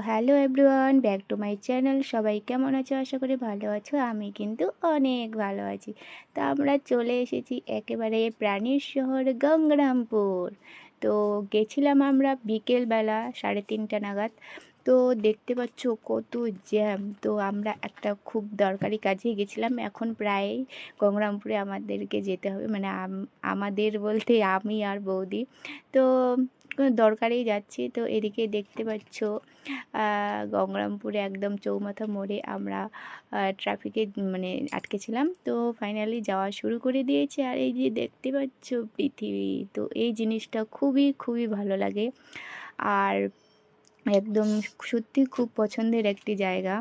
Hello everyone, back to my channel. সবাই কেমন আছো? আশা করি ভালো আছো। আমি কিন্তু অনেক ভালো আছি। তো আমরা চলে এসেছি একেবারে প্রাণীর শহর গঙ্গারামপুর। তো গেছিলাম আমরা বিকেলবেলা 3:30 নাগাদ। তো দেখতে পাচ্ছ কত জ্যাম। তো আমরা একটা খুব দরকারি কাজে গেছিলাম। এখন প্রায় গঙ্গারামপুরে আমাদেরকে যেতে হবে, মানে আমাদের বলতে আমি আর বৌদি। তো কোনো দরকারেই যাচ্ছি। তো এদিকে দেখতে পাচ্ছ গঙ্গারামপুরে একদম চৌমাথা মোড়ে আমরা ট্রাফিকে মানে আটকেছিলাম। তো ফাইনালি যাওয়া শুরু করে দিয়েছে। আর এই যে দেখতে পাচ্ছ পৃথিবী, তো এই জিনিসটা খুবই খুবই ভালো লাগে। আর একদম সত্যি খুব পছন্দের একটি জায়গা,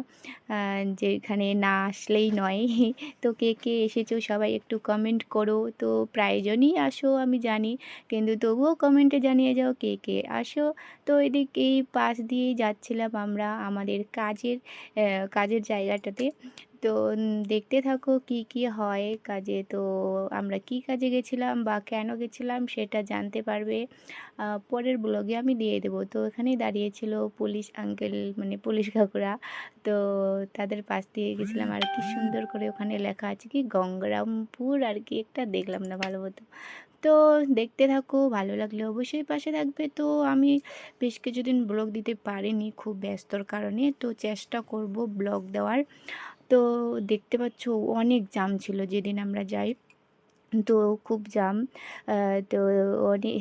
যেখানে না আসলেই নয়। তো কে কে এসেছো সবাই একটু কমেন্ট করো। তো প্রায়জনই আসো আমি জানি, কিন্তু তবুও কমেন্টে জানিয়ে যাও কে কে আসো। তো এদিকে এই পাশ দিয়েই যাচ্ছিলাম আমরা আমাদের কাজের জায়গাটাতে। তো দেখতে থাকো কি কি হয় কাজে। তো আমরা কি কাজে গেছিলাম বা কেন গেছিলাম সেটা জানতে পারবে পরের ব্লগে আমি দিয়ে দেবো। তো এখানেই দাঁড়িয়েছিল পুলিশ আঙ্কেল, মানে পুলিশ কাকুরা। তো তাদের পাশ দিয়ে গেছিলাম। আর কি সুন্দর করে ওখানে লেখা আছে কি গঙ্গারামপুর আর কি একটা, দেখলাম না ভালো মতো। তো দেখতে থাকো, ভালো লাগলে অবশ্যই পাশে থাকবে। তো আমি বেশ কিছুদিন ব্লগ দিতে পারিনি খুব ব্যস্তর কারণে, তো চেষ্টা করব ব্লগ দেওয়ার। তো দেখতে পাচ্ছ অনেক জ্যাম ছিল যেদিন আমরা যাই। তো খুব জ্যাম। তো অনেক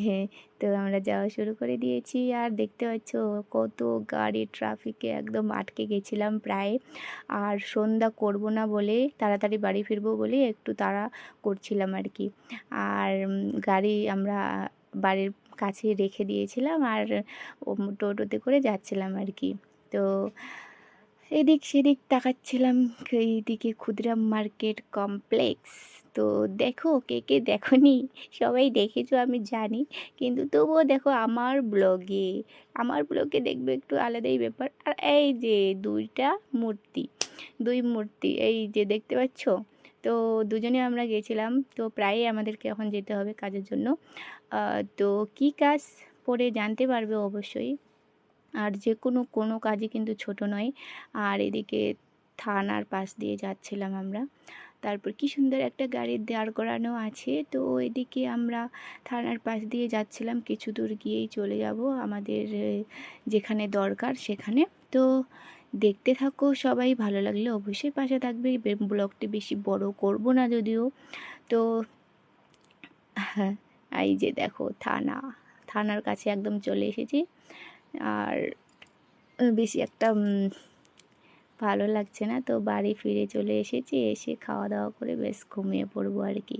তো আমরা যাওয়া শুরু করে দিয়েছি। আর দেখতে পাচ্ছ কত গাড়ি, ট্রাফিকে একদম আটকে গেছিলাম প্রায়। আর সন্ধ্যা করব না বলে, তাড়াতাড়ি বাড়ি ফিরবো বলে একটু তাড়া করছিলাম আর কি। আর গাড়ি আমরা বাড়ির কাছে রেখে দিয়েছিলাম আর টোটোতে করে যাচ্ছিলাম আর কি। তো এদিক সেদিক তাকাচ্ছিলাম। এইদিকে ক্ষুদিরাম মার্কেট কমপ্লেক্স। তো দেখো কে কে দেখোনি, সবাই দেখেছো আমি জানি, কিন্তু তবুও দেখো আমার ব্লগে দেখবে একটু আলাদাই ব্যাপার। আর এই যে মূর্তি দুই মূর্তি এই যে দেখতে পাচ্ছ। তো দুজনে আমরা গেছিলাম। তো প্রায়ই আমাদেরকে এখন যেতে হবে কাজের জন্য। তো কি কাজ পরে জানতে পারবে অবশ্যই। আর যে কোনো কাজই কিন্তু ছোট নয়। আর এদিকে থানার পাশ দিয়ে যাচ্ছিলাম আমরা। তারপর কি সুন্দর একটা গাড়ি দাঁড় করানো আছে। তো এদিকে আমরা থানার পাশ দিয়ে যাচ্ছিলাম, কিছু দূর গিয়েই চলে যাব আমাদের যেখানে দরকার সেখানে। তো দেখতে থাকো সবাই, ভালো লাগলে অবশ্যই পাশে থাকবে। ব্লগটি বেশি বড় করব না যদিও। তো হ্যাঁ, এই যে দেখো থানার কাছে একদম চলে এসেছি। আর বেশি একটা ভালো লাগছে না, তো বাড়ি ফিরে চলে এসেছি। এসে খাওয়া দাওয়া করে বেশ ঘুমিয়ে পড়বো আর কি।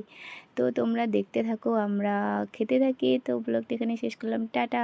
তো তোমরা দেখতে থাকো, আমরা খেতে থাকি। তো ব্লগটা এখানে শেষ করলাম, টাটা।